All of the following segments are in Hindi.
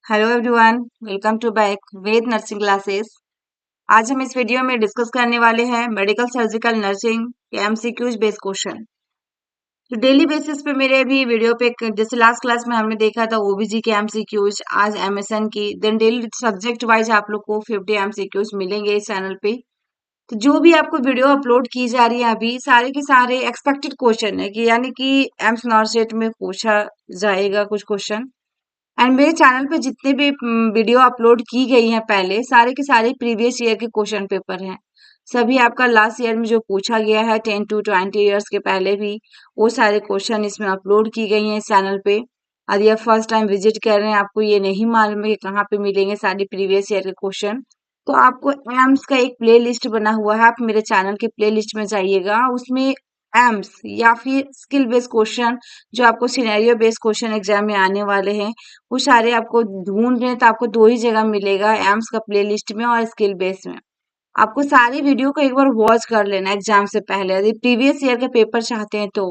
Hello everyone, welcome to back Ved nursing classes. आज हम इस वीडियो में डिस्कस करने वाले हैं मेडिकल सर्जिकल नर्सिंग के एमसीक्यूज बेस्ड क्वेश्चन। तो डेली बेसिस पे मेरे अभी वीडियो पे जैसे लास्ट क्लास में हमने देखा था ओबीजी के एमसीक्यूज, आज एमएसएन की, देन डेली सब्जेक्ट वाइज आप लोग को 50 एमसीक्यूज मिलेंगे इस चैनल पे। तो जो भी आपको वीडियो अपलोड की जा रही है अभी सारे के सारे एक्सपेक्टेड क्वेश्चन है कि यानी कि एम्स नॉर्सेट में पूछा जाएगा कुछ क्वेश्चन। एंड मेरे चैनल पे जितने भी वीडियो अपलोड की गई हैं पहले सारे के सारे प्रीवियस ईयर के क्वेश्चन पेपर हैं। सभी आपका लास्ट ईयर में जो पूछा गया है 10 to 20 ईयर्स के पहले भी वो सारे क्वेश्चन इसमें अपलोड की गई हैं इस चैनल पे। यदि आप फर्स्ट टाइम विजिट कर रहे हैं आपको ये नहीं मालूम है कि कहाँ पे मिलेंगे सारे प्रीवियस ईयर के क्वेश्चन, तो आपको एम्स का एक प्ले लिस्ट बना हुआ है, आप मेरे चैनल के प्ले लिस्ट में जाइएगा, उसमें एम्स या फिर स्किल बेस्ड क्वेश्चन जो आपको सिनेरियो बेस्ड क्वेश्चन एग्जाम में आने वाले हैं वो सारे आपको ढूंढ रहे हैं तो आपको दो ही जगह मिलेगा, एम्स का प्लेलिस्ट में और स्किल बेस में। आपको सारी वीडियो को एक बार वॉच कर लेना एग्जाम से पहले यदि प्रीवियस ईयर के पेपर चाहते हैं तो,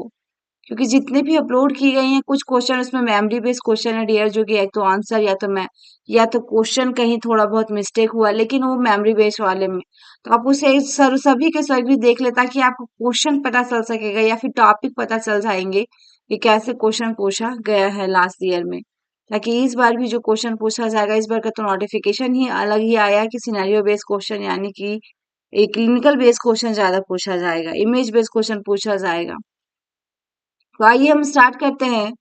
क्योंकि जितने भी अपलोड की गई हैं कुछ क्वेश्चन उसमें मेमोरी बेस्ड क्वेश्चन है डियर, जो कि एक तो आंसर या तो मैं या तो क्वेश्चन कहीं थोड़ा बहुत मिस्टेक हुआ लेकिन वो मेमोरी बेस्ड वाले में, तो आप उसे सभी के सभी देख ले ताकि आपको क्वेश्चन पता चल सकेगा या फिर टॉपिक पता चल जाएंगे कि कैसे क्वेश्चन पूछा गया है लास्ट ईयर में, ताकि इस बार भी जो क्वेश्चन पूछा जाएगा इस बार का तो नोटिफिकेशन ही अलग ही आया कि सिनेरियो बेस्ड क्वेश्चन यानी कि एक क्लिनिकल बेस्ड क्वेश्चन ज्यादा पूछा जाएगा, इमेज बेस्ड क्वेश्चन पूछा जाएगा। तो आइए हम स्टार्ट करते हैं।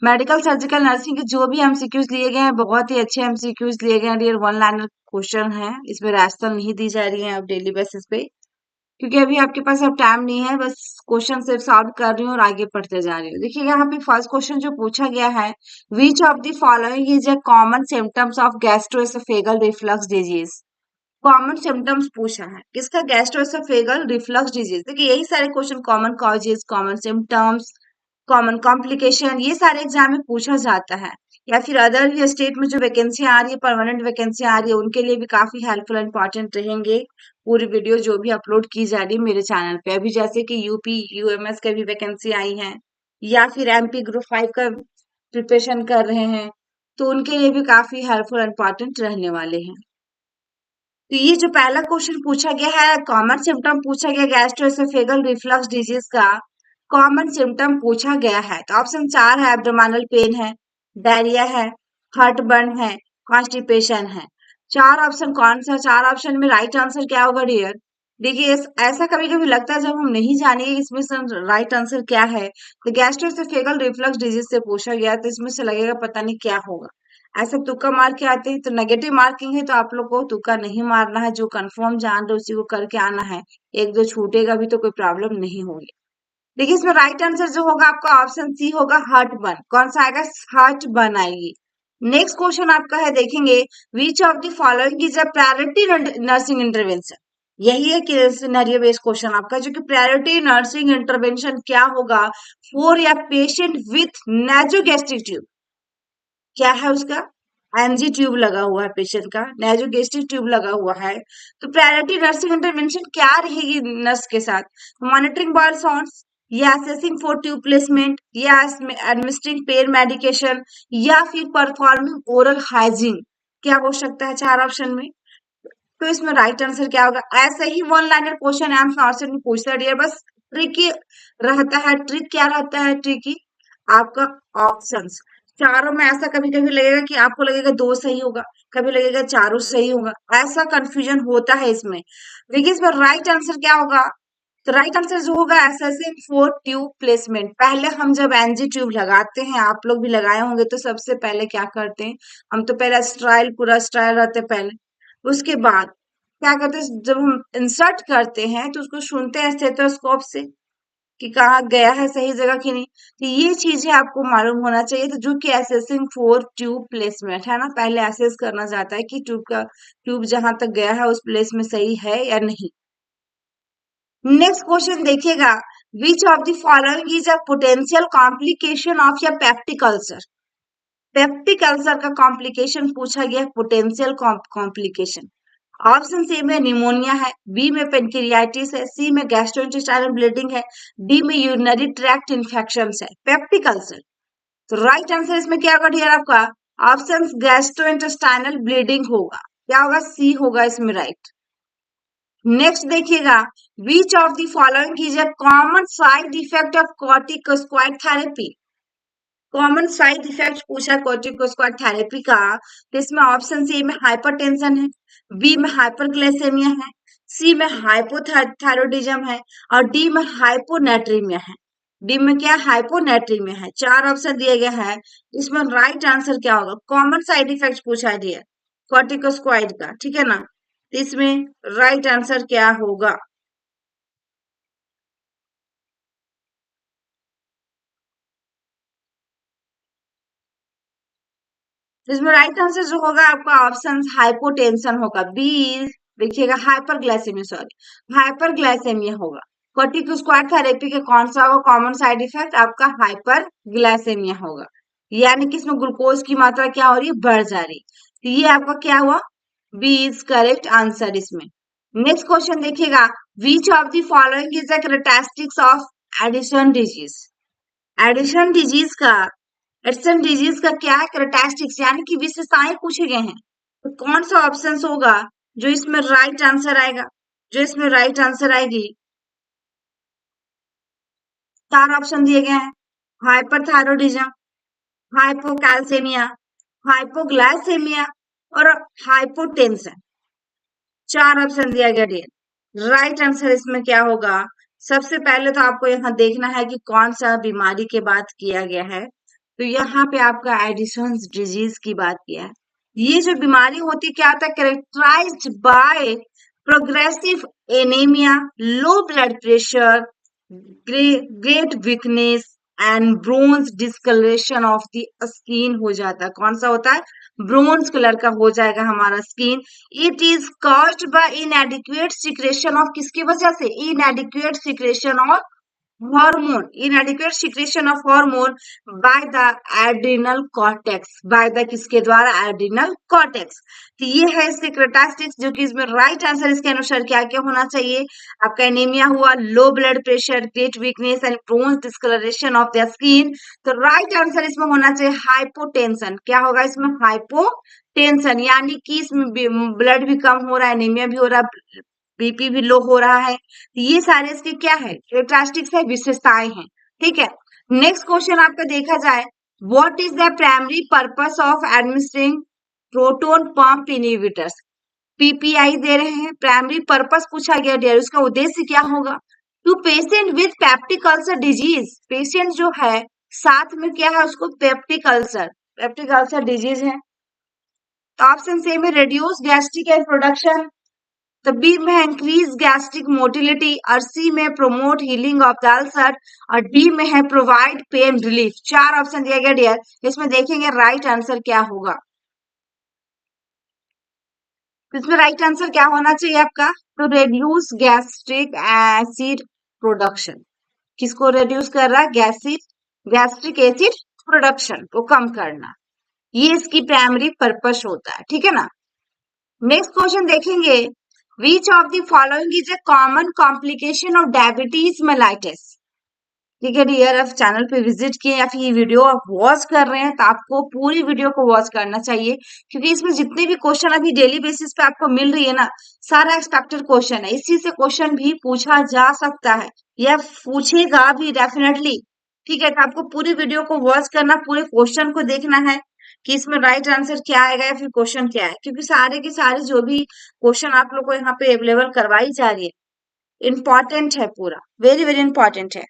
मेडिकल सर्जिकल नर्सिंग के जो भी एमसीक्यूज लिए गए हैं बहुत ही अच्छे एमसीक्यूज लिए गए हैं डियर, वन लाइनर क्वेश्चन है, इसमें रैशनल नहीं दी जा रही है अब डेली बेसिस पे, क्योंकि अभी आपके पास अब टाइम नहीं है, बस क्वेश्चन सिर्फ सॉल्व कर रही हूँ और आगे पढ़ते जा रही हूँ। देखिए यहाँ पे फर्स्ट क्वेश्चन जो पूछा गया है, which of the following is a common symptoms of gastroesophageal reflux disease. Common symptoms पूछा है किसका, गैस्ट्रोएसोफेगल रिफ्लक्स डिजीज। देखिए यही सारे question common causes, common symptoms, common complication ये सारे एग्जाम में पूछा जाता है, या फिर अदर भी स्टेट में जो वैकेंसी आ रही है, परमानेंट वैकेंसी आ रही है, उनके लिए भी काफी हेल्पफुल एंड इंपॉर्टेंट रहेंगे पूरी वीडियो जो भी अपलोड की जा रही है मेरे चैनल पे। अभी जैसे कि यूपी यूएमएस का भी वैकेंसी आई है या फिर एमपी ग्रुप 5 का प्रिपरेशन कर रहे हैं, तो उनके लिए भी काफी हेल्पफुल एंड इंपॉर्टेंट रहने वाले हैं। तो ये जो पहला क्वेश्चन पूछा गया है, कॉमन सिम्टम पूछा गया गैस्ट्रोएसोफेगल रिफ्लक्स डिजीज का, कॉमन सिम्टम पूछा गया है तो ऑप्शन 4 है, एब्डोमिनल पेन है, डायरिया है, हार्टबर्न है, कॉन्स्टिपेशन है। चार ऑप्शन कौन सा, चार ऑप्शन में राइट आंसर क्या होगा डियर। देखिए ऐसा कभी कभी लगता है जब हम नहीं जानेंगे इसमें से राइट आंसर क्या है, तो गैस्ट्रोएसोफेगल रिफ्लक्स डिजीज से पूछा गया तो इसमें से लगेगा पता नहीं क्या होगा, ऐसे तुक्का मार के आते हैं तो नेगेटिव मार्किंग है, तो आप लोग को तुक्का नहीं मारना है, जो कंफर्म जान रहे उसी को करके आना है, एक दो छूटेगा भी तो कोई प्रॉब्लम नहीं होगी। देखिए इसमें राइट आंसर जो होगा आपका ऑप्शन सी होगा, हार्ट बर्न। कौन सा आएगा, हार्ट बर्न आएगी। नेक्स्ट क्वेश्चन आपका है, देखेंगे which of the following is a priority nursing intervention. यही है कि सिनेरियो बेस्ड क्वेश्चन आपका, जो कि प्रायोरिटी नर्सिंग इंटरवेंशन क्या होगा फॉर या पेशेंट विथ नेजोगैस्ट्रिक ट्यूब। क्या है उसका, एनजी ट्यूब लगा हुआ है पेशेंट का, नेजोगेस्ट्रिक ट्यूब लगा हुआ है, तो प्रायोरिटी नर्सिंग इंटरवेंशन क्या रहेगी नर्स के साथ, मॉनिटरिंग बॉयल साउंड्स या असेसिंग फॉर ट्यूब प्लेसमेंट या एडमिनिस्ट्रिंग पेन मेडिकेशन या फिर परफॉर्मिंग ओरल हाइजीन, क्या हो सकता है चार ऑप्शन में। तो इसमें राइट आंसर क्या होगा, ऐसा ही one liner question AIIMS NORCET में पूछता है, बस ट्रिकी रहता है, ट्रिक क्या रहता है ट्रिकी, आपका ऑप्शंस चारों में ऐसा कभी कभी लगेगा कि आपको लगेगा दो सही होगा, कभी लगेगा चारों सही होगा, ऐसा कंफ्यूजन होता है इसमें। देखिए इसमें राइट आंसर क्या होगा, तो राइट आंसर जो होगा असेसिंग फॉर ट्यूब प्लेसमेंट। पहले हम जब एनजी ट्यूब लगाते हैं, आप लोग भी लगाए होंगे, तो सबसे पहले क्या करते हैं, हम तो पहले स्ट्राइल पूरा स्ट्राइल रहते हैं पहले, उसके बाद क्या करते हैं जब हम इंसर्ट करते हैं तो उसको सुनते हैं स्टेथोस्कोप से कि कहाँ गया है सही जगह कि नहीं, तो ये चीजें आपको मालूम होना चाहिए। तो जो कि असेसिंग फॉर ट्यूब प्लेसमेंट है ना, पहले असेस करना चाहता है कि ट्यूब जहां तक गया है उस प्लेस में सही है या नहीं। नेक्स्ट क्वेश्चन देखिएगा, which of the following is a potential complication of या पेप्टिक अल्सर। पेप्टिक अल्सर का कॉम्प्लिकेशन पूछा गया, पोटेंशियल कॉम्प्लिकेशन। ऑप्शन सी में निमोनिया है, बी में पेनक्रियाटिस है, सी में गैस्ट्रोइंटेस्टाइनल ब्लीडिंग है, डी में यूरिनरी ट्रैक्ट इन्फेक्शन है। पेप्टिक अल्सर तो राइट आंसर इसमें क्या होगा डियर आपका? ऑप्शन गैस्ट्रोइंटेस्टाइनल ब्लीडिंग होगा। क्या होगा? सी होगा इसमें राइट। नेक्स्ट देखिएगा, which of the following is a common side effect of corticosteroid therapy? Common side effect पूछा कॉर्टिकोस्टेरॉइड थेरेपी का, तो इसमें ऑप्शन सी में हाइपरटेंशन है, बी में हाइपरग्लाइसेमिया है, सी में हाइपोथायरॉयडिज्म है और डी में हाइपोनेट्रीमिया है। डी में क्या? हाइपोनेट्रीमिया है। चार ऑप्शन दिए गए हैं, इसमें राइट आंसर क्या होगा? कॉमन साइड इफेक्ट पूछा दिया कॉर्टिकोस्टेरॉइड का, ठीक है ना? तो इसमें राइट आंसर क्या होगा? इसमें राइट आंसर जो होगा आपका ऑप्शन हाइपोटेंशन होगा। बी देखिएगा हाइपरग्लाइसेमिया, सॉरी हाइपरग्लाइसेमिया होगा। कॉर्टिकोस्टेरॉइड थेरेपी के कौन सा होगा कॉमन साइड इफेक्ट? आपका हाइपरग्लाइसेमिया होगा, यानी कि इसमें ग्लूकोज की मात्रा क्या हो रही है? बढ़ जा रही। तो ये आपका क्या हुआ? बी इज करेक्ट आंसर इसमें। नेक्स्ट क्वेश्चन देखिएगा, which of the following is the characteristics of Addison disease? Addison disease का एडिशन डिजीज का क्या है कैरेक्टरिस्टिक्स, यानी कि विशेषताएं पूछे गए हैं। तो कौन सा ऑप्शन होगा जो इसमें राइट आंसर आएगा? जो इसमें राइट आंसर आएगी, चार ऑप्शन दिए गए हैं, हाइपरथायरॉयडिज्म, हाइपोकैल्सेमिया, हाइपोग्लाइसेमिया और हाइपोटेंशन। चार ऑप्शन दिया गया डियर। राइट आंसर इसमें क्या होगा? सबसे पहले तो आपको यहाँ देखना है कि कौन सा बीमारी की बात किया गया है। तो यहाँ पे आपका एडिशन डिजीज की बात किया है। ये जो बीमारी होती है क्या होता है? Characterized by progressive anemia, low blood pressure, great weakness and bronze discoloration of the skin हो जाता है। कौन सा होता है? ब्रोन्ज कलर का हो जाएगा हमारा skin. It is caused by इनएडिक्वेट secretion of, किसकी वजह से? इनएडिक्वेट secretion of hormone, inadequate secretion of hormone by the adrenal cortex, by the किसके द्वारा? adrenal cortex। तो ये है इसके कैरेक्टरिस्टिक्स, जो कि इसमें राइट आंसर इसके अनुसार क्या क्या होना चाहिए? आपका एनीमिया हुआ, low blood pressure, great weakness and bronze discoloration of the skin. तो राइट आंसर इसमें होना चाहिए हाइपोटेंशन। क्या होगा इसमें? हाइपोटेंशन, यानी कि इसमें ब्लड भी कम हो रहा है, एनीमिया भी हो रहा है, बीपी भी लो हो रहा है। ये सारे इसके क्या है? कैरेक्टरिस्टिक्स है, विशेषताएं हैं, ठीक है। नेक्स्ट क्वेश्चन आपका देखा जाए, what is the primary purpose of administering proton pump inhibitors? PPI दे रहे हैं, प्राइमरी पर्पस पूछा गया डियर, उसका उद्देश्य क्या होगा? To patient with peptic ulcer disease, patient जो है साथ में क्या है उसको? पेप्टिक अल्सर डिजीज है। ऑप्शन सी में रिड्यूस गैस्ट्रिक एंड प्रोडक्शन, तो बी में इंक्रीज गैस्ट्रिक मोटिलिटी और सी में promote healing of the ulcer और डी में है प्रोवाइड पेन रिलीफ। चार ऑप्शन दिया गया डियर, इसमें देखेंगे राइट आंसर क्या होगा। इसमें राइट आंसर क्या होना चाहिए आपका? तो रेड्यूस गैस्ट्रिक एसिड प्रोडक्शन, किसको रेड्यूस कर रहा है? गैस्ट्रिक एसिड प्रोडक्शन को कम करना, ये इसकी प्राइमरी पर्पस होता है, ठीक है ना। नेक्स्ट क्वेश्चन देखेंगे, which of the following is a common complication of diabetes mellitus? ठीक है डियर, आप चैनल पे विजिट किए या फिर ये वीडियो आप वॉच कर रहे हैं तो आपको पूरी वीडियो को वॉच करना चाहिए, क्योंकि इसमें जितने भी क्वेश्चन अभी डेली बेसिस पे आपको मिल रही है ना, सारा एक्सपेक्टेड क्वेश्चन है। इसी से क्वेश्चन भी पूछा जा सकता है या पूछेगा भी डेफिनेटली, ठीक है। तो आपको पूरी वीडियो को वॉच करना, पूरे क्वेश्चन को देखना है कि इसमें राइट आंसर क्या आएगा या फिर क्वेश्चन क्या है, क्योंकि सारे के सारे जो भी क्वेश्चन आप लोग को यहाँ पे अवेलेबल करवाई जा रही है, इंपॉर्टेंट है, पूरा वेरी वेरी इंपॉर्टेंट है।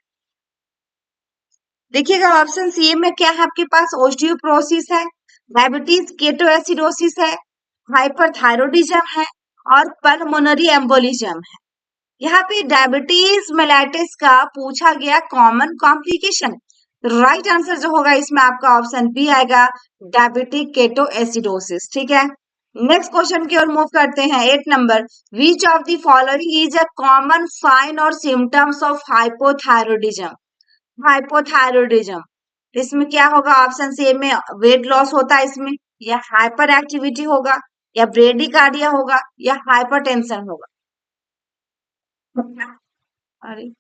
देखिएगा ऑप्शन सी में क्या है आपके पास? ओस्टियोपोरोसिस है, डायबिटीज केटोएसिडोसिस है, हाइपरथायरॉयडिज्म है और पल्मोनरी एम्बोलिज्म है। यहाँ पे डायबिटीज मेलाइटिस का पूछा गया कॉमन कॉम्प्लिकेशन, राइट आंसर जो होगा इसमें आपका ऑप्शन बी आएगा, डायबिटिक केटोएसिडोसिस, ठीक है। नेक्स्ट क्वेश्चन की ओर मूव करते हैं, 8 number, which of the following is a common sign और सिम्टम्स ऑफ हाइपोथायरॉयडिज्म? हाइपोथायरॉयडिज्म, इसमें क्या होगा? ऑप्शन सी में वेट लॉस होता है इसमें, या हाइपर एक्टिविटी होगा, या ब्रेडिकार्डिया होगा, या हाइपरटेंशन होगा। अरे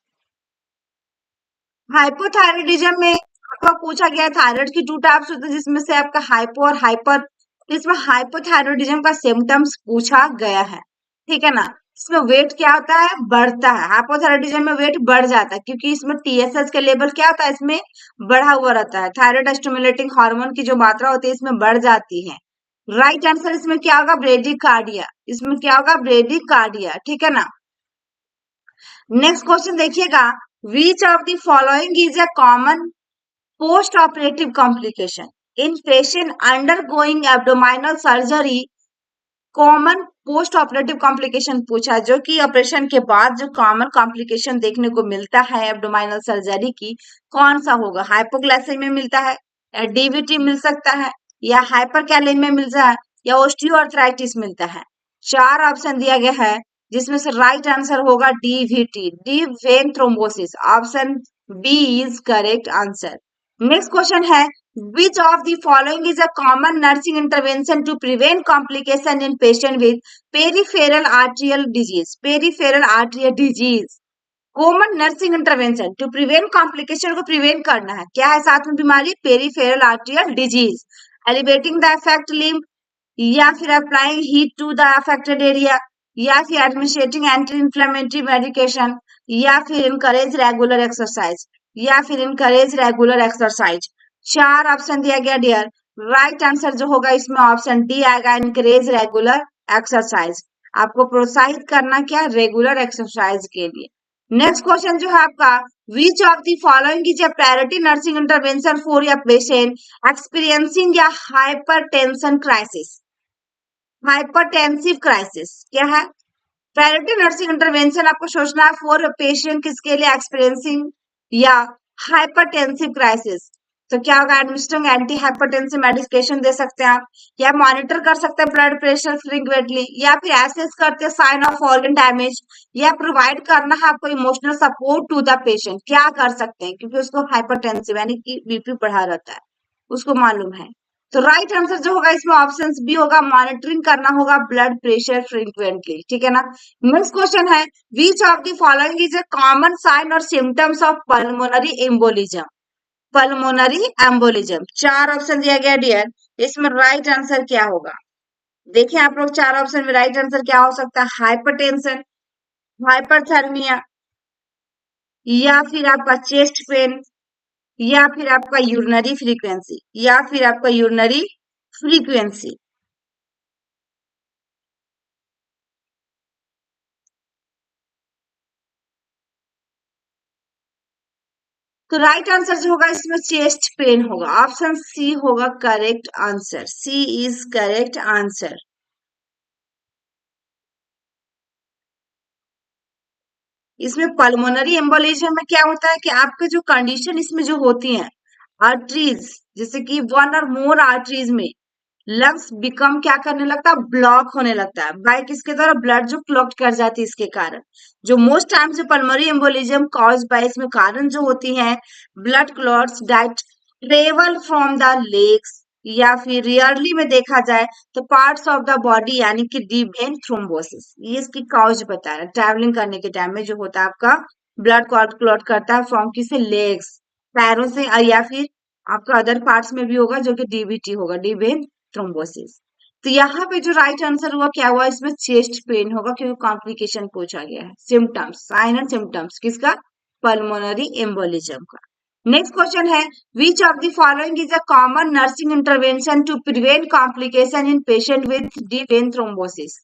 हाइपोथायरॉयडिज्म में आपका पूछा गया है थायराइड की 2 टाइप्स होते हैं, जिसमें से आपका हाइपो और हाइपर, इसमें हाइपोथायरॉयडिज्म का सिम्टम्स पूछा गया है, ठीक है ना। इसमें वेट क्या होता है, बढ़ता है। हाइपोथायरॉयडिज्म में वेट बढ़ जाता है क्योंकि इसमें टीएसएच का लेवल क्या होता है, इसमें बढ़ा हुआ रहता है। थायराइड स्टिमुलेटिंग हार्मोन की जो मात्रा होती है इसमें बढ़ जाती है। राइट आंसर इसमें क्या होगा, ब्रेडिकार्डिया। इसमें क्या होगा, ब्रेडिकार्डिया, ठीक है ना। नेक्स्ट क्वेश्चन देखिएगा, which of the following is a common post operative complication in patient undergoing abdominal surgery. Common post operative complication पूछा, जो कि ऑपरेशन के बाद जो कॉमन कॉम्प्लिकेशन देखने को मिलता है एब्डोमिनल सर्जरी की, कौन सा होगा। हाइपोग्लाइसेमिया मिलता है, या डीवीटी मिल सकता है, या हाइपरकैलेमिया मिलता है, या ऑस्टियोआर्थराइटिस मिलता है। 4 ऑप्शन दिया गया है, जिसमें से राइट आंसर होगा DVT, deep vein thrombosis. Option B is correct answer. Next question है, which of the following is a common nursing intervention to prevent complication in patient with peripheral arterial disease? Peripheral arterial disease, common nursing intervention to prevent complication को प्रिवेंट करना है। क्या है साथ में बीमारी, peripheral arterial disease. Elevating the affect limb, या फिर applying heat to the affected area, या फिर एडमिनिस्ट्रेटिंग एंटी इंफ्लेमेटरी मेडिकेशन, या फिर इनकरेज रेगुलर एक्सरसाइज, या फिर इनकरेज रेगुलर एक्सरसाइज। 4 ऑप्शन दिया गया डियर। राइट आंसर जो होगा इसमें ऑप्शन डी आएगा, इनकरेज रेगुलर एक्सरसाइज। आपको प्रोत्साहित करना क्या, रेगुलर एक्सरसाइज के लिए। नेक्स्ट क्वेश्चन जो है आपका, विच of the following is a priority nursing intervention for a patient experiencing या हाइपरटेंशन क्राइसिस। हाइपरटेंसिव क्राइसिस क्या है, प्रायोरिटी नर्सिंग इंटरवेंशन आपको सोचना है फॉर पेशेंट किसके लिए, एक्सपीरियंसिंग या हाइपरटेंसिव क्राइसिस। तो क्या होगा, एडमिनिस्ट्रिंग एंटी हाइपरटेंसिव मेडिकेशन दे सकते हैं आप, या मॉनिटर कर सकते हैं ब्लड प्रेशर फ्रीक्वेंटली, या फिर एसेस करते हैं साइन ऑफ ऑर्गन डैमेज, या प्रोवाइड करना है आपको emotional support to the patient. क्या कर सकते हैं, क्योंकि उसको हाइपरटेंसिव यानी कि बीपी बढ़ा रहता है, उसको मालूम है। तो राइट आंसर जो होगा इसमें ऑप्शन बी होगा, मॉनिटरिंग करना होगा ब्लड प्रेशर फ्रीक्वेंटली, ठीक है ना। नेक्स्ट क्वेश्चन है, which of the following is a common sign और symptoms of pulmonary embolism. Pulmonary embolism 4 option दिया गया डियर, इसमें राइट आंसर क्या होगा। देखिए आप लोग 4 ऑप्शन में राइट आंसर क्या हो सकता है, हाइपरटेंशन, हाइपरथर्मिया, या फिर आपका चेस्ट पेन, या फिर आपका यूरिनरी फ्रीक्वेंसी, या फिर आपका यूरिनरी फ्रीक्वेंसी। तो राइट आंसर जो होगा इसमें चेस्ट पेन होगा, ऑप्शन सी होगा correct answer, C is correct answer. इसमें पल्मोनरी एम्बोलिज्म में क्या होता है कि आपके जो कंडीशन इसमें जो होती हैं, आर्टरीज, जैसे कि 1 और मोर आर्टरीज में लंग्स बिकम क्या करने लगता है, ब्लॉक होने लगता है, बाय किसके द्वारा, ब्लड जो क्लॉट कर जाती है इसके कारण। जो मोस्ट टाइम से पल्मोनरी एम्बोलिज्म कॉज बाय, इसमें कारण जो होती है blood clots diet travel from the legs, या फिर रियरली में देखा जाए तो पार्ट्स ऑफ द बॉडी, यानी कि डीप वेन थ्रोम्बोसिस, ये इसकी कॉज बता रहा है। ट्रैवलिंग करने के टाइम में जो होता है आपका ब्लड क्लॉट करता है फ्रॉम किसे, लेग्स, पैरों से, या फिर आपका अदर पार्ट्स में भी होगा जो कि डीबीटी होगा, डीप वेन थ्रोम्बोसिस। तो यहाँ पे जो राइट आंसर हुआ क्या हुआ, इसमें चेस्ट पेन होगा क्योंकि कॉम्प्लिकेशन पूछा गया है। सिम्टम्स, साइन एंड सिम्टम्स किसका, पल्मोनरी एम्बोलिज्म का। नेक्स्ट क्वेश्चन है, which of the following is a common nursing intervention to prevent complication in patient with deep vein thrombosis.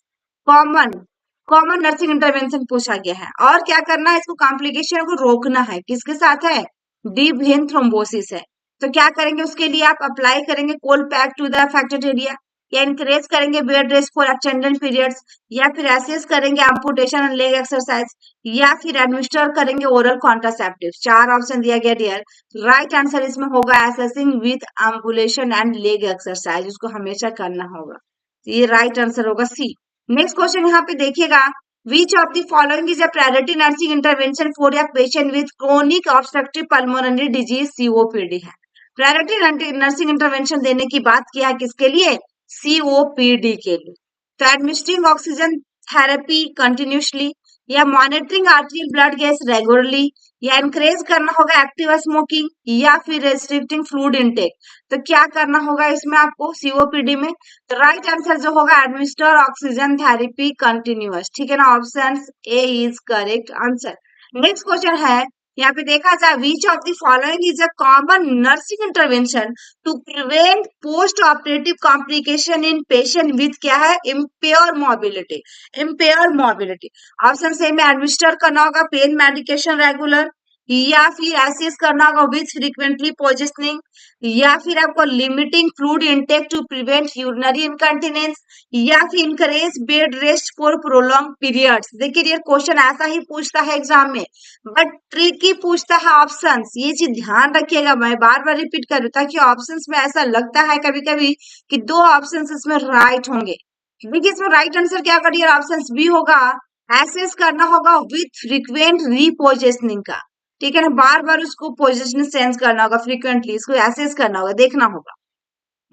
Common common nursing intervention पूछा गया है, और क्या करना है, इसको कॉम्प्लिकेशन को रोकना है, किसके साथ है, डीप वेन थ्रोम्बोसिस है। तो क्या करेंगे, उसके लिए आप अप्लाई करेंगे cold pack to the affected area, या इंकरेज करेंगे bed rest for extended periods, या फिर एसेस करेंगे एम्पुटेशन एंड लेग एक्सरसाइज, या फिर एडमिनिस्टर करेंगे ओरल कॉन्ट्रासेप्टिव। 4 ऑप्शन दिया गया डियर। राइट आंसर इसमें होगा assessing with ambulation and leg exercise, उसको हमेशा करना होगा। तो ये राइट आंसर होगा सी। नेक्स्ट क्वेश्चन यहाँ पे देखिएगा, which of the following is a priority nursing intervention for a patient with chronic obstructive pulmonary disease, COPD है। प्रायोरिटी नर्सिंग इंटरवेंशन देने की बात किया है किसके लिए, सीओपीडी के लिए। तो एडमिनिस्ट्रिंग ऑक्सीजन थेरेपी कंटिन्यूसली, या मॉनिटरिंग आर्टियल ब्लड गैस रेगुलरली, या इंकरेज करना होगा एक्टिव स्मोकिंग, या फिर रेस्ट्रिक्टिंग फ्लूइड इनटेक। तो क्या करना होगा इसमें आपको सीओपीडी में? तो राइट आंसर जो होगा एडमिनिस्टर ऑक्सीजन थेरेपी कंटिन्यूअस, ठीक है ना, option A is correct answer. Next question है, यहाँ पे देखा जाए which of the following is a common nursing intervention to prevent post operative complication in patient with क्या है, impair mobility. Impair mobility, option से में एडमिनिस्टर करना होगा पेन मेडिकेशन रेगुलर, या फिर एसेस करना होगा विथ फ्रीक्वेंटली पोजिशनिंग, या फिर आपको limiting fluid intake to prevent urinary incontinence, या फिर encourage bed rest for prolong periods. देखिए ये क्वेश्चन ऐसा ही पूछता है एग्जाम में, बट ट्रिकी पूछता है ऑप्शंस, ये चीज ध्यान रखिएगा, मैं बार बार रिपीट करूँ ताकि ऑप्शंस में ऐसा लगता है कभी कभी कि दो ऑप्शंस इसमें राइट होंगे। देखिए इसमें राइट आंसर क्या करिए, ऑप्शन बी होगा, एसेस करना होगा विथ फ्रीक्वेंट रीपोजिशनिंग का, ठीक है ना, बार बार उसको पोजिशन चेंज करना होगा, फ्रीक्वेंटली इसको एसेस करना होगा, देखना होगा।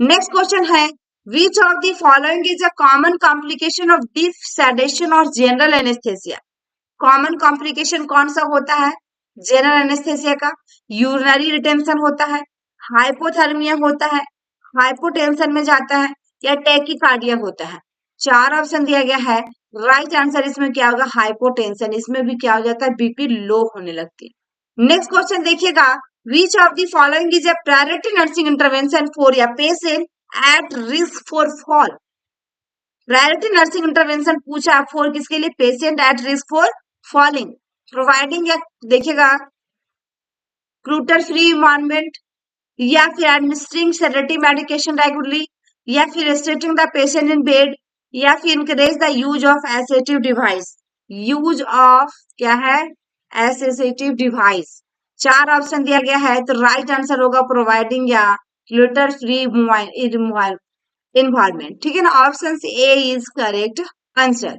नेक्स्ट क्वेश्चन है, which of the following is a common complication of deep sedation और जनरल एनेस्थेसिया। कॉमन कॉम्प्लिकेशन कौन सा होता है जनरल एनेस्थेसिया का? यूरिनरी रिटेंशन होता है, हाइपोथर्मिया होता है, हाइपोटेंशन में जाता है, या टेकिकार्डिया होता है। चार ऑप्शन दिया गया है, राइट आंसर इसमें क्या होगा, हाइपोटेंशन, इसमें भी क्या हो जाता है, बीपी लो होने लगती है। नेक्स्ट क्वेश्चन देखिएगा, which of the following is a priority nursing intervention for या patient at risk for fall. Priority nursing intervention पूछा फॉर किसके लिए, patient at risk for falling, providing, या देखिएगा क्लूटर फ्री एनवायरनमेंट, या फिर एडमिनिस्ट्रिंग सेडेटिव मेडिकेशन रेगुलरली, या फिर restricting the patient in bed, या फिर encourage the use of assertive device. Use of क्या है, एसेटिव डिवाइस। चार ऑप्शन दिया गया है, तो राइट आंसर होगा प्रोवाइडिंग या क्लूटर फ्री इन्वायरमेंट, ठीक है ना, option A is correct answer.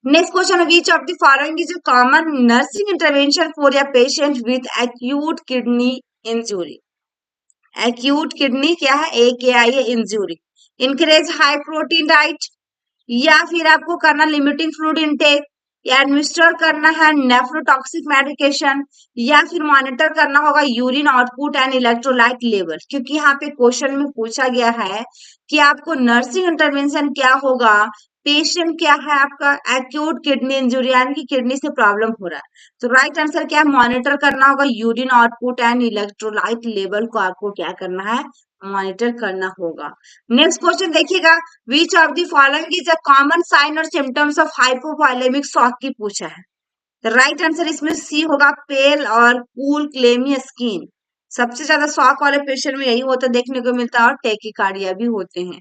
Next question है, which of the following is a common nursing intervention for a patient with acute kidney injury. Acute kidney क्या है, A K I injury, encourage high protein diet, या फिर आपको करना लिमिटिंग फ्लूइड इनटेक, या एडमिनिस्टर करना है नेफ्रोटॉक्सिक मेडिकेशन, या फिर मॉनिटर करना होगा urine output and electrolyte level. क्योंकि यहाँ पे क्वेश्चन में पूछा गया है कि आपको नर्सिंग इंटरवेंशन क्या होगा, पेशेंट क्या है आपका एक्यूट किडनी इंजुरी यानी कि किडनी से प्रॉब्लम हो रहा है। तो राइट आंसर क्या है, मॉनिटर करना होगा urine output and electrolyte level को आपको क्या करना है, मॉनिटर करना होगा। नेक्स्ट क्वेश्चन देखिएगा, which of the following is a common sign और सिम्टम्स ऑफ हाइपोवॉलेमिक शॉक की पूछा है। राइट आंसर इसमें सी होगा, पेल और कूल क्लेमी स्किन। सबसे ज्यादा शॉक वाले पेशेंट में यही होता देखने को मिलता है, और टेकिकार्डिया भी होते हैं।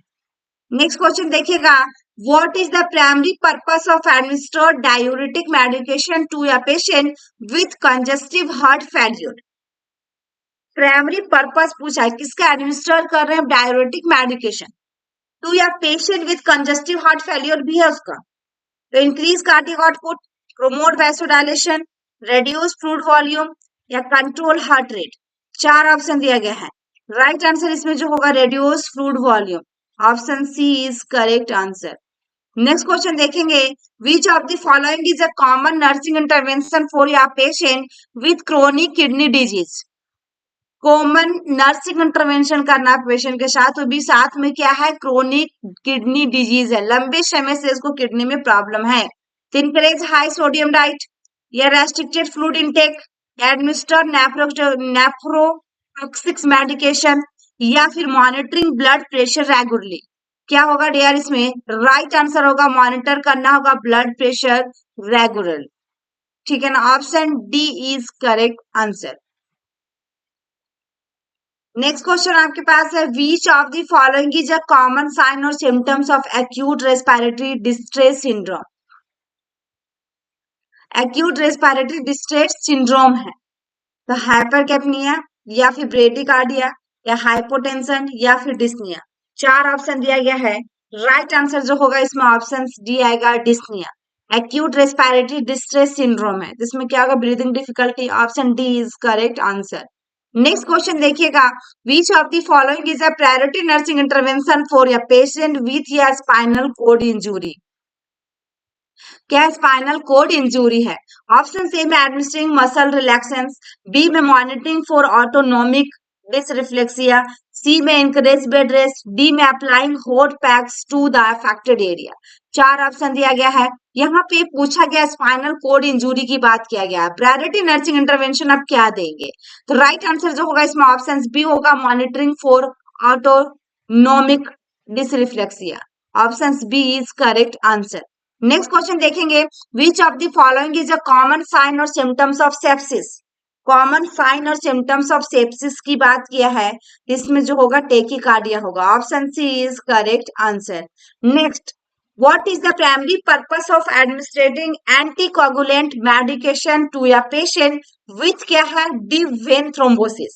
नेक्स्ट क्वेश्चन देखिएगा, what is the primary purpose of administered diuretic medication to a patient with congestive heart failure. Primary purpose पूछा है, किसका एडमिनिस्टर कर रहे हैं diuretic medication, to a patient with congestive heart failure भी है उसका। तो increase cardiac output, promote vasodilation, reduce fluid volume, या कंट्रोल हार्ट रेट। चार ऑप्शन दिया गया है, राइट आंसर इसमें जो होगा reduce fluid volume, option C is correct answer. Next question देखेंगे, which of the following is a common nursing intervention for या patient with chronic kidney disease. Common nursing intervention करना पेशेंट के साथ, वो भी साथ में क्या है, क्रोनिक किडनी डिजीज है, लंबे समय से इसको किडनी में प्रॉब्लम है। इनकरेज हाई सोडियम डाइट, या restricted fluid intake, administer nephrotoxic medication, या फिर मॉनिटरिंग ब्लड प्रेशर रेगुलरली। क्या होगा डियर इसमें, राइट आंसर होगा मॉनिटर करना होगा ब्लड प्रेशर रेगुलर, ठीक है ना, option D is correct answer. Next question आपके पास है, which of the following is a common sign और symptoms of acute respiratory distress syndrome. Acute respiratory distress syndrome है, तो हाइपरकैप्निया, या फिर ब्रेडिकार्डिया, या हाइपोटेंशन, या फिर डिस्निया। चार ऑप्शन दिया गया है, राइट आंसर जो होगा इसमें ऑप्शन डी आएगा, dyspnoea. Acute respiratory distress syndrome है, जिसमें क्या होगा, breathing difficulty, option D is correct answer. Next question देखिएगा, which of the following is a priority nursing intervention for a patient with a spinal cord injury. क्या स्पाइनल कोड इंजरी है? ऑप्शन ए में एडमिनिस्ट्रिंग मसल रिलैक्सेंस, बी में monitoring for autonomic dysreflexia, C में इंकरेज बेड रेस्ट, डी में applying hot packs to the affected area. चार ऑप्शन दिया गया है। यहाँ पे पूछा गया स्पाइनल कोड इंजरी की बात किया गया, प्रायोरिटी नर्सिंग इंटरवेंशन आप क्या देंगे? तो राइट आंसर जो होगा इसमें ऑप्शन बी होगा, monitoring for autonomic dysreflexia. Option B is correct answer. Next question देखेंगे, which of the following is a common sign और symptoms of sepsis? Common sign और सिम्टम्स ऑफ सेप्सिस की बात किया है, इसमें जो होगा टेकिकार्डिया होगा। Option C is correct answer. Next, what is the primary purpose of administering anticoagulant medication to a patient with क्या है, deep vein thrombosis?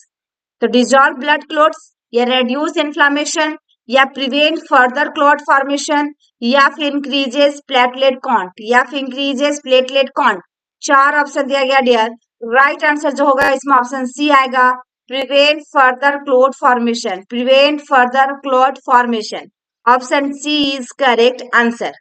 तो डिजॉल्व ब्लड क्लॉट्स, या रेड्यूस इन्फ्लामेशन, या प्रिवेंट फर्दर क्लॉट फॉर्मेशन, या फिर इंक्रीजेस प्लेटलेट काउंट, या फिर इंक्रीजेस प्लेटलेट काउंट। चार ऑप्शन दिया गया डियर। राइट आंसर जो होगा इसमें ऑप्शन सी आएगा, prevent further clot formation, prevent further clot formation. Option C is correct answer.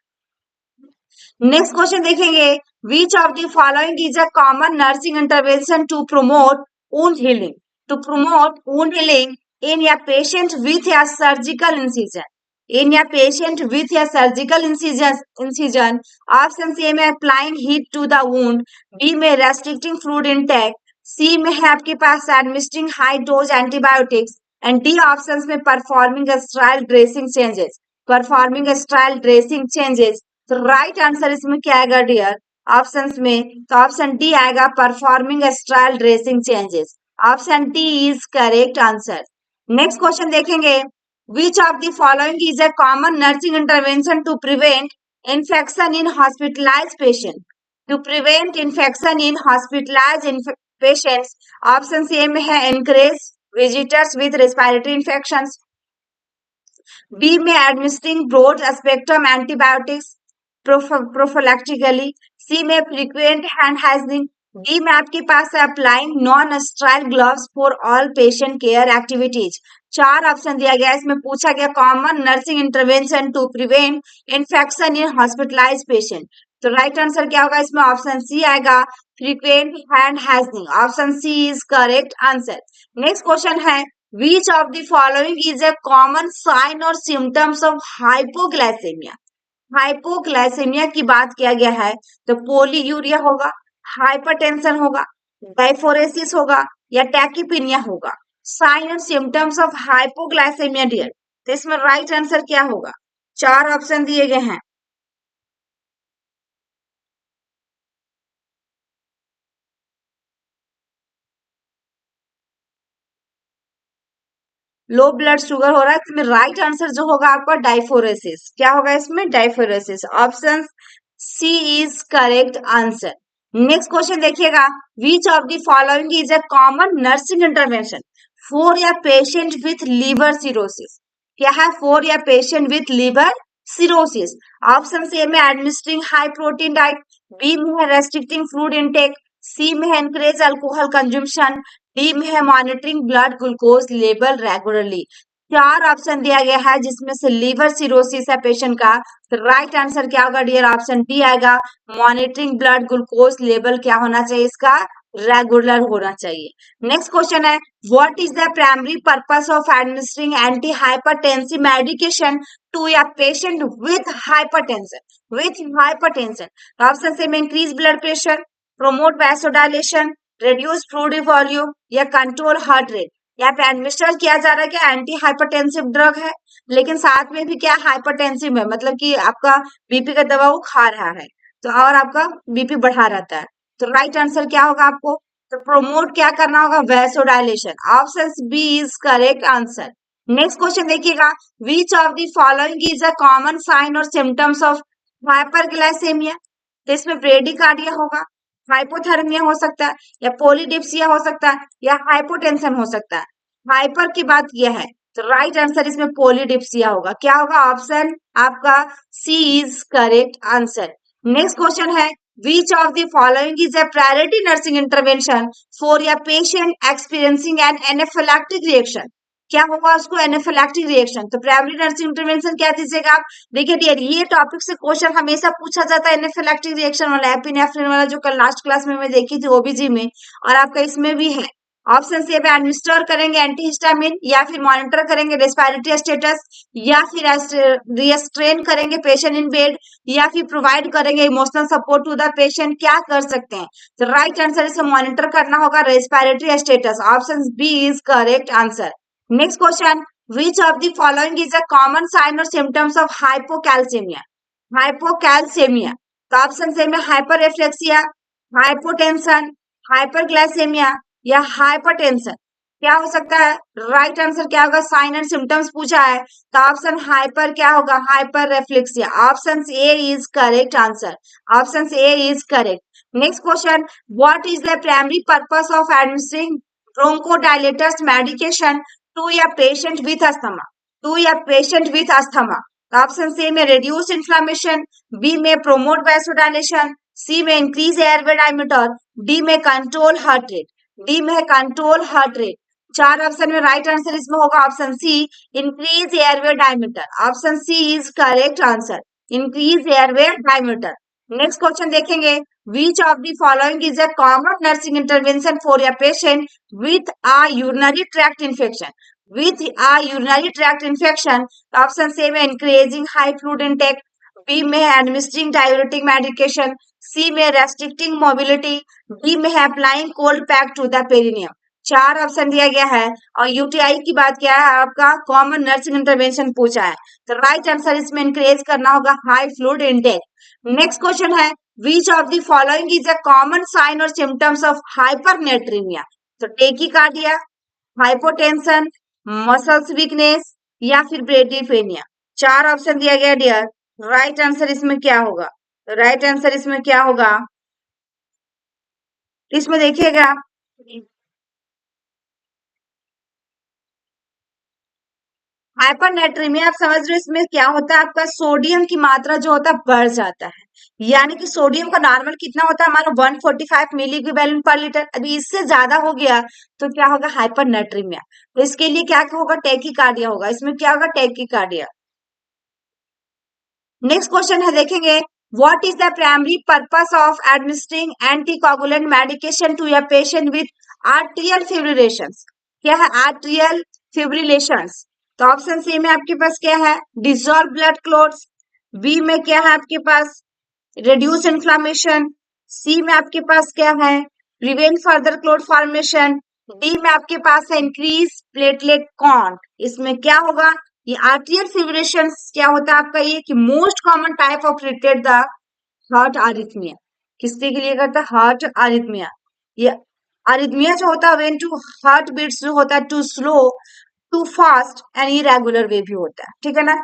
Next question देखेंगे, which of the following is a common nursing intervention to promote wound healing? To promote wound healing in a patient with a surgical incision. In a patient with a surgical incision, option A में applying heat to the wound, B में restricting fluid intake, C में है आपके पास administering high dose antibiotics, and D options में performing a sterile dressing changes. Performing a sterile dressing changes. तो राइट आंसर इसमें क्या आएगा डियर? ऑप्शंस में तो ऑप्शन डी आएगा, performing sterile dressing changes. Option D is correct answer. Next question देखेंगे, which of the following is a common nursing intervention to prevent infection in hospitalise patient? To prevent infection in hospitalise patients, option A में है encourage visitors with respiratory infections, B में administering broad spectrum antibiotics prophylactically, C में फ्रीक्वेंट हैंड हाइजीनिंग, डी में आपके पास है applying non sterile gloves for all patient care activities. चार ऑप्शन दिया गया, इसमें पूछा गया common nursing intervention to prevent infection in hospitalise patient. तो राइट आंसर क्या होगा इसमें? ऑप्शन सी आएगा, frequent hand hygiening. Option C is correct answer. Next question है, which of the following is a common sign or symptoms of hypoglycemia? Hypoglycemia की बात किया गया है तो पोलीयूरिया होगा, हाइपरटेंशन होगा, डायफोरेसिस होगा, या टैकीपीनिया होगा। साइन और सिम्टम्स ऑफ हाइपोग्लाइसेमिया डियर, तो इसमें राइट आंसर क्या होगा? चार ऑप्शन दिए गए हैं। लो ब्लड शुगर हो रहा है, इसमें राइट आंसर जो होगा आपका डायफोरेसिस। क्या होगा इसमें? Diaphoresis. Option C is correct answer. Next question देखिएगा, which of the following is a common nursing intervention for या पेशेंट विथ लीवर सिरोसिस? क्या है? फॉर या patient with liver cirrhosis. Option A में administering high protein diet, B में है रेस्ट्रिक्टिंग फूड इनटेक, सी में है एनकरेज अल्कोहल कंज्यूमशन, डी में है monitoring blood glucose level regularly. चार ऑप्शन दिया गया है जिसमें से लीवर सिरोसिस है पेशेंट का, तो राइट आंसर क्या होगा डियर? ऑप्शन डी आएगा, मॉनिटरिंग ब्लड ग्लूकोज लेवल क्या होना चाहिए इसका? रेगुलर होना चाहिए। नेक्स्ट क्वेश्चन है, what is the primary purpose of administering anti hypertensive medication to a patient with hypertension? With hypertension option से में increase blood pressure, promote vasodilation, reduce fluid volume, या कंट्रोल हार्ट रेट। यहाँ पे एडमिनिस्टर किया जा रहा है क्या? एंटी हाइपरटेंसिव ड्रग है, लेकिन साथ में भी क्या हाइपरटेंसिव है, मतलब कि आपका बीपी का दवा वो खा रहा है तो और आपका बीपी बढ़ा रहता है। तो राइट आंसर क्या होगा आपको? तो प्रोमोट क्या करना होगा? Vasodilation. Option B is correct answer. Next question देखिएगा, which of the following is a common sign और सिम्टम्स ऑफ हाइपरग्लाइसेमिया? तो इसमें ब्रेडिकार्डिया होगा, हाइपोथर्मिया हो सकता है, या पोलीडिप्सिया हो सकता है, या हाइपोटेंशन हो सकता है। हाइपर की बात किया है तो राइट आंसर इसमें पोलीडिप्सिया होगा। क्या होगा? ऑप्शन आपका C is correct answer. Next question है, which of the following is a priority nursing intervention for a patient experiencing an anaphylactic reaction? क्या होगा उसको, एनाफिलैक्टिक रिएक्शन। तो प्राइमरी नर्सिंग इंटरवेंशन क्या दीजिएगा आप, देखिए डियर ये टॉपिक से क्वेश्चन हमेशा पूछा जाता है, एनाफिलैक्टिक रिएक्शन वाला, एपिनेफ्रिन वाला, जो कल लास्ट क्लास में मैं देखी थी ओबीजी में, और आपका इसमें भी है। ऑप्शन सी पे एडमिनिस्टर करेंगे एंटीहिस्टामिन, या फिर मॉनिटर करेंगे रेस्पिरेटरी स्टेटस, या फिर रिस्ट्रेन करेंगे पेशेंट इन बेड, या फिर प्रोवाइड करेंगे emotional support to the patient, क्या कर सकते हैं। तो राइट आंसर इसे मॉनिटर करना होगा respiratory status, option B is correct answer. Next question, which of the following is a common sign or symptoms of hypocalcemia? Hypocalcemia. तो ऑप्शन से में हाइपररेफ्लेक्सिया, हाइपोटेंशन, हाइपरग्लाइसेमिया या हाइपरटेंशन, क्या हो सकता है। राइट आंसर क्या होगा, साइन एंड सिम्टम्स पूछा है, तो ऑप्शन हाइपर क्या होगा, hyperreflexia, option A is correct answer, option A is correct. Next question, what is the primary purpose of administering bronchodilators medication to a patient with asthma, to a patient with asthma। तो ऑप्शन सी में रिड्यूस इन्फ्लामेशन, बी में प्रोमोट वैसोडाइलेशन, सी में इंक्रीज एयरवे डायमीटर, डी में कंट्रोल हार्ट रेट, डी में कंट्रोल हार्ट रेट। चार ऑप्शन में राइट आंसर इसमें होगा option C, increase airway diameter, option C is correct answer, increase airway diameter. Next question देखेंगे, which of the following is a common nursing intervention for a patient with a urinary tract infection, with a urinary tract infection। Option से में increasing high fluid intake, B में administering diuretic medication, सी में restricting mobility, डी में applying cold pack to the perineum। चार ऑप्शन दिया गया है, और यूटीआई की बात क्या है, आपका कॉमन नर्सिंग इंटरवेंशन पूछा है, तो राइट आंसर इसमें इंक्रेज करना होगा high fluid intake. Next question है, which of the following is a common sign or symptoms of hypernatremia? तो टेकिकार्डिया, हाइपोटेंशन, मसल्स वीकनेस या फिर ब्रेडिफेनिया। चार ऑप्शन दिया गया डियर, राइट आंसर इसमें क्या होगा, राइट आंसर इसमें क्या होगा, इसमें देखिएगा हाइपरनेट्रीमिया, आप समझ रहे हो इसमें क्या होता है, आपका सोडियम की मात्रा जो होता है बढ़ जाता है, यानी कि सोडियम का नॉर्मल कितना होता है हमारा 145 मिली इक्विवेलेंट पर लीटर, अभी इससे ज्यादा हो गया तो क्या होगा हाइपरनेट्रीमिया। तो इसके लिए क्या होगा, टेकिकार्डिया होगा, इसमें क्या होगा टेकिकार्डिया। नेक्स्ट क्वेश्चन है देखेंगे, what is the primary purpose of administering anticoagulant medication to a patient with arterial fibrillations, क्या है आर्टेरियल फिब्रिलेशंस। तो ऑप्शन सी में आपके पास क्या है, डिसॉल्व ब्लड क्लॉट्स, बी में क्या है आपके पास रिड्यूस इन्फ्लामेशन, सी में आपके पास क्या है prevent further clot formation, D में आपके पास है इंक्रीज प्लेटलेट काउंट। इसमें क्या होगा, ये आर्टेरियल फिब्रिलेशन क्या होता है आपका, ये कि most common type of treated the heart arrhythmia, किसके लिए करता है हार्ट आरिथमिया। ये आरिथमिया जो होता है व्हेन टू हार्ट बीट्स जो होता है too slow, too fast and irregular way भी होता है, ठीक है ना।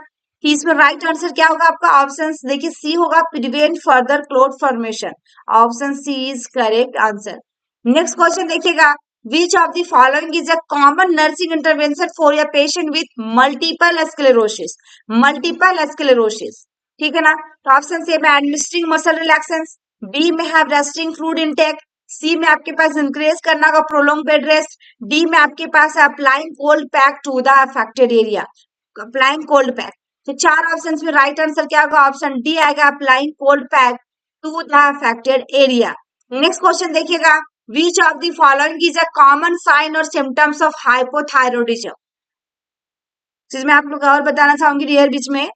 कि इसमें राइट आंसर क्या होगा आपका, ऑप्शन देखिए सी होगा prevent further clot formation, option C is correct answer. Next question देखिएगा, which of the following is a common nursing intervention for a patient with multiple sclerosis, multiple sclerosis, ठीक है ना। तो ऑप्शन से में एडमिनिस्ट्रिंग मसल रिलैक्सेंस, बी में है रेस्टिंग फ्लूइड इनटेक, सी में आपके पास इंक्रीज करना का प्रोलॉन्ग बेड रेस्ट, डी में आपके पास applying cold pack to the affected area, applying cold pack. तो चार ऑप्शन में राइट आंसर क्या होगा, ऑप्शन डी आएगा applying cold pack to the affected area. Next question देखिएगा, which of the following is a common sign or symptoms of hypothyroidism। जिसमें आप लोग और बताना चाहूंगी डियर बीच में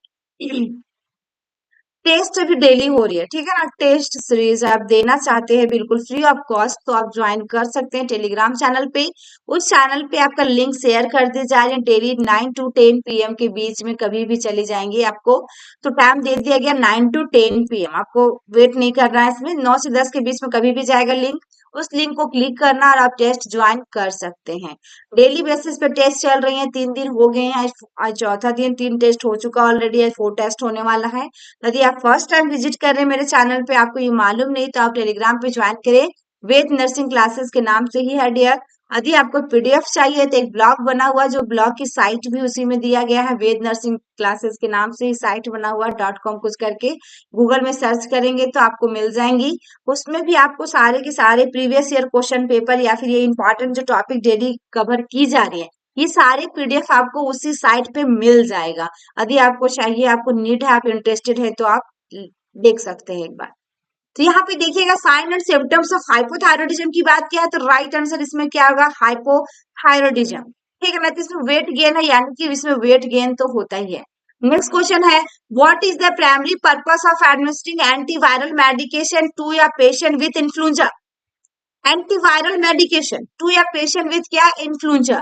टेस्ट अभी डेली हो रही है, ठीक है ना, टेस्ट सीरीज आप देना चाहते हैं बिल्कुल फ्री ऑफ कॉस्ट, तो आप ज्वाइन कर सकते हैं टेलीग्राम चैनल पे। उस चैनल पे आपका लिंक शेयर कर दी जा रही है, डेली 9 to 10 PM के बीच में कभी भी चली जाएंगी आपको, तो टाइम दे दिया गया 9 to 10 PM, आपको वेट नहीं करना है इसमें, 9 से 10 के बीच में कभी भी जाएगा लिंक, उस लिंक को क्लिक करना और आप टेस्ट ज्वाइन कर सकते हैं। डेली बेसिस पे टेस्ट चल रही है, 3 दिन हो गए हैं, आज चौथा दिन, 3 टेस्ट हो चुका ऑलरेडी, आज 4 टेस्ट होने वाला है। यदि आप फर्स्ट टाइम विजिट कर रहे हैं मेरे चैनल पे, आपको ये मालूम नहीं तो आप टेलीग्राम पे ज्वाइन करें, वेद नर्सिंग क्लासेस के नाम से ही है डियर। यदि आपको पीडीएफ चाहिए तो एक ब्लॉग बना हुआ, जो ब्लॉग की साइट भी उसी में दिया गया है, वेद नर्सिंग क्लासेस के नाम से ही साइट बना हुआ .com कुछ करके गूगल में सर्च करेंगे तो आपको मिल जाएंगी। उसमें भी आपको सारे के सारे प्रीवियस ईयर क्वेश्चन पेपर या फिर ये इंपॉर्टेंट जो टॉपिक डेली कवर की जा रही है ये सारे पीडीएफ आपको उसी साइट पे मिल जाएगा। यदि आपको चाहिए, आपको नीड है, आप इंटरेस्टेड है तो आप देख सकते हैं एक बार। तो यहाँ पे देखिएगा sign and symptoms of hypothyroidism की बात किया है तो राइट आंसर इसमें क्या होगा, हाइपोथायरॉयडिज्म। ठीक है ना, तो इसमें वेट गेन है, यानी कि इसमें वेट गेन तो होता ही है। नेक्स्ट क्वेश्चन है, what is the primary purpose of administering antiviral medication to a patient with influenza? Antiviral medication to a patient with क्या, influenza.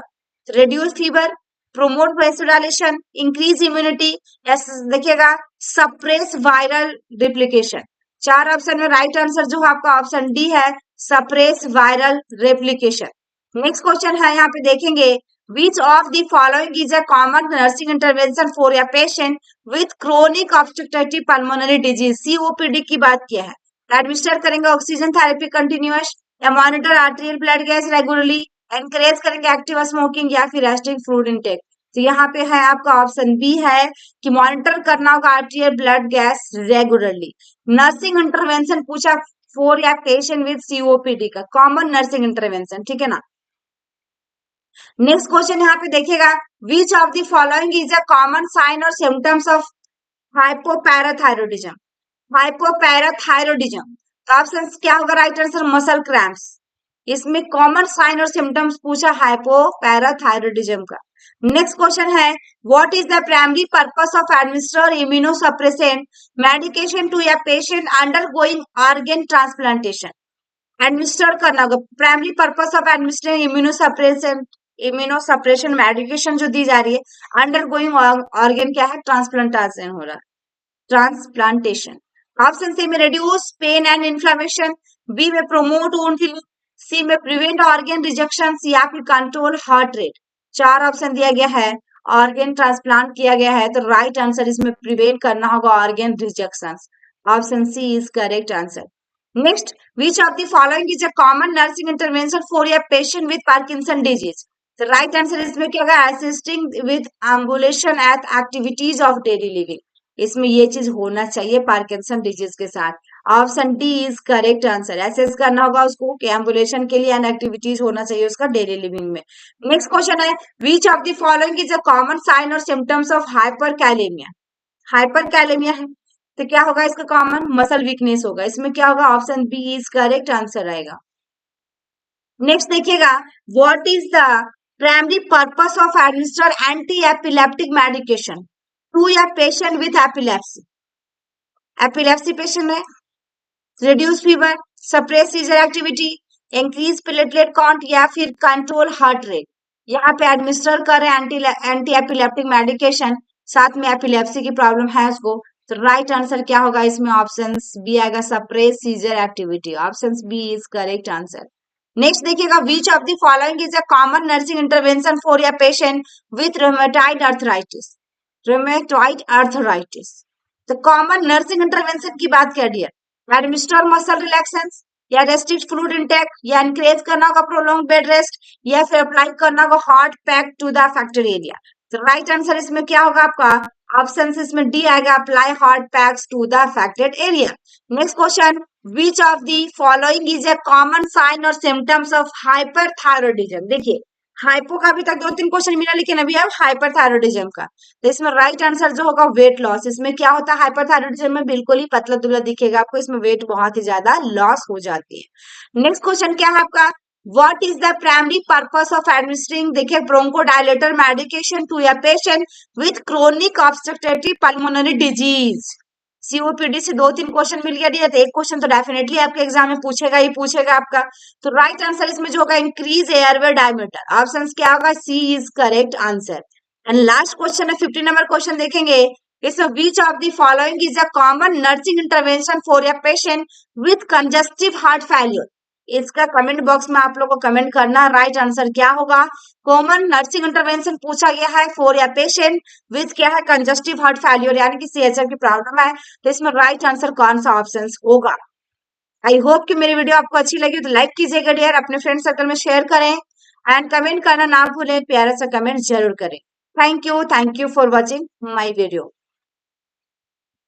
Reduce fever, promote vasodilation, increase immunity, या देखिएगा सप्रेस वायरल रिप्लिकेशन। चार ऑप्शन में राइट आंसर जो है आपका ऑप्शन डी है, suppress viral replication. Next question है, यहाँ पे देखेंगे, which of the following is a common nursing intervention for a patient with chronic obstructive pulmonary disease, COPD की बात किया है। एडमिनिस्टर करेंगे ऑक्सीजन थेरेपी कंटिन्यूअस, या monitor arterial blood gas regularly, encourage करेंगे एक्टिव स्मोकिंग, या फिर रेस्ट्रिक्ट फूड इनटेक। तो यहाँ पे है आपका ऑप्शन बी है कि मॉनिटर करना होगा arterial blood gas regularly. Nursing intervention पूछा फॉर या पेशेंट विद सीओपीडी का, कॉमन नर्सिंग इंटरवेंशन, ठीक है ना। नेक्स्ट क्वेश्चन यहाँ पे देखिएगा, which of the following is a common sign और सिम्टम्स ऑफ हाइपोपैराथायरॉयडिज्म? हाइपोपैराथायरॉयडिज्म का ऑप्शन क्या होगा, राइट आंसर मसल क्रैम्प्स। इसमें कॉमन साइन और सिम्टम्स पूछा हाइपोपैराथायरॉयडिज्म का। नेक्स्ट क्वेश्चन है, what is the primary purpose of administer immunosuppressant medication to a patient undergoing organ transplantation? Administer करना होगा, primary purpose of administration immunosuppression medication जो दी जा रही है अंडरगोइंग ऑर्गन क्या है, ट्रांसप्लांटेशन हो रहा है, ट्रांसप्लांटेशन। ऑप्शन सी में reduce pain and inflammation, B में प्रोमोट वुंड हीलिंग, सी में प्रिवेंट ऑर्गन रिजेक्शन, या फिर कंट्रोल हार्ट रेट। चार ऑप्शन दिया गया है, ऑर्गन ट्रांसप्लांट किया गया है तो राइट आंसर इसमें प्रिवेंट करना होगा organ rejection. Option C is correct answer. Next, which of the following is a common nursing intervention for a patient with Parkinson disease? तो राइट आंसर इसमें क्या होगा, assisting with ambulation at activities of daily living. इसमें ये चीज होना चाहिए पार्किंसन डिजीज के साथ। Option D is correct answer, assess करना होगा उसको कि एम्बुलेशन के लिए एंड एक्टिविटीज होना चाहिए उसका डेली लिविंग में। नेक्स्ट क्वेश्चन है, which of the following is a common sign और सिम्टम्स ऑफ हाइपरकैलेमिया? हाइपरकैलेमिया है तो क्या होगा इसका कॉमन, मसल वीकनेस होगा। इसमें क्या होगा, option B is correct answer आएगा। नेक्स्ट देखिएगा, what is the primary purpose of administer anti epileptic medication to a patient with epilepsy? Epilepsy patient है, reduce fever, suppress seizure activity, increase platelet count, या फिर कंट्रोल हार्ट रेट। यहाँ पे एडमिनिस्टर कर रहे हैं एंटी एपिलेप्टिक मेडिकेशन, साथ में एपिलेप्सी की प्रॉब्लम है उसको, तो राइट आंसर क्या होगा इसमें, ऑप्शन बी आएगा, suppress seizure activity. Option B is correct answer. Next देखिएगा, which of the following is a common nursing intervention for a patient with rheumatoid arthritis? Rheumatoid arthritis, तो कॉमन नर्सिंग इंटरवेंशन की बात कर दिया, एडमिनिस्टर मसल रिलैक्सेंस, या रेस्ट्रिक्ट फ्लूइड इंटेक, या एनकरेज करना होगा प्रोलॉन्ग बेड रेस्ट, या फिर अप्लाई करना होगा hot pack to the affected area. तो राइट आंसर इसमें क्या होगा आपका, ऑप्शन इसमें डी आएगा, apply hot packs to the affected area. Next question, which of the following is a common sign और सिम्टम्स ऑफ हाइपरथायरॉयडिज्म? देखिए हाइपो का अभी तक 2-3 क्वेश्चन मिला, लेकिन अभी है हाइपरथायरॉयडिज्म का। तो इसमें राइट आंसर जो होगा वेट लॉस। इसमें क्या होता है, हाइपरथायरॉयडिज्म में बिल्कुल ही पतला दुबला दिखेगा आपको, इसमें वेट बहुत ही ज्यादा लॉस हो जाती है। नेक्स्ट क्वेश्चन क्या है आपका, what is the primary purpose of administering, देखिए bronchodilator medication to a patient with chronic obstructive pulmonary disease? COPD से 2-3 क्वेश्चन मिल गया, तो एक क्वेश्चन तो डेफिनेटली आपके एग्जाम में पूछेगा ही पूछेगा आपका। तो राइट आंसर इसमें जो होगा, इंक्रीज एयरवे डायमीटर। ऑप्शन क्या होगा, C is correct answer. And last question है 50 नंबर क्वेश्चन देखेंगे, इसमें which of the following is a common nursing intervention for a patient with congestive heart failure? इसका कमेंट बॉक्स में आप लोग को कमेंट करना, राइट आंसर क्या होगा। कॉमन नर्सिंग इंटरवेंशन पूछा गया है फॉर या पेशेंट विथ क्या है, कंजस्टिव हार्ट फेल्यूर, यानी कि सीएचएफ की प्रॉब्लम है। तो इसमें राइट आंसर कौन सा ऑप्शन होगा। आई होप कि मेरी वीडियो आपको अच्छी लगी तो लाइक कीजिएगा डियर, अपने फ्रेंड सर्कल में शेयर करें एंड कमेंट करना ना भूलें, प्यारा सा कमेंट जरूर करें। Thank you for watching my video.